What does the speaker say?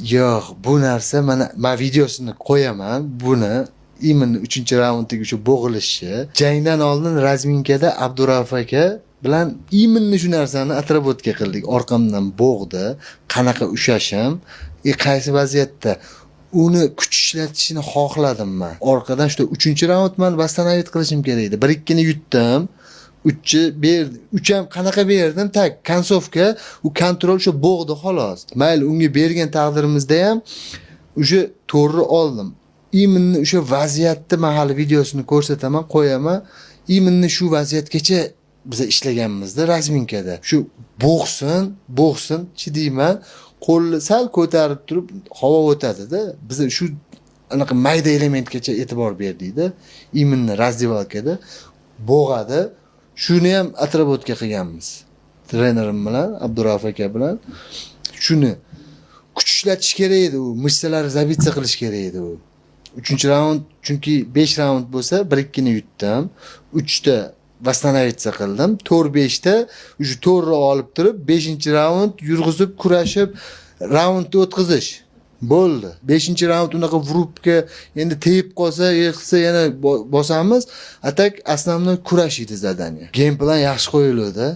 Yo'q, bu narsa men videosini qo'yaman. Buni именно 3-raunddagi o'sha bo'g'ilishi. Jangdan oldin razminkada Abdurauf aka bilan именно shu narsani atrobotga qildik. Orqamdan bo'g'di. Qanaqa ushashim, qaysi vaziyatda uni kuch ishlatishini xohladim men. Orqadan shu 3-raund men vasстановить qilishim kerak edi. 1-2 ni yutdim. 3-chi berdi. 3 ham qanaqa berdim? Tak, konsovka, u kontrol shu bo'g'di xolos. Mayli, unga bergan taqdirimizda ham o'sha to'g'ri oldim. Именно o'sha vaziyatni men hali videosini ko'rsataman, qo'yaman. Именно shu vaziyatgacha biz ishlaganmizda razminkada. Shu bo'g'sin, chidayman. Qo'lni sal ko'tarib turib havo o'tadi-da. Biz shu anaqa mayda elementgacha e'tibor berdik-da. Именно razdevalkada bo'g'adi. Shuni ham atrobotga qilganmiz. Trenerim bilan, Abdurauf aka bilan shuni kuch ishlatish kerak edi u, mishsalari zabitsa qilish kerak edi u. 3-raund, chunki 5 raund bo'lsa 1-2 ni yutdim. 3ta vasстановиться qildim. 4-5ta o'sha to'g'ri olib turib 5-raund yurg'izib, kurashib, raundni o'tkazish. Bo'ldi. 5-raund unaqa vrubga endi tegib qolsa, yiqilsa yana bosamiz. Atak основной kurash edi zadaniya. Game plan yaxshi qo'yildi.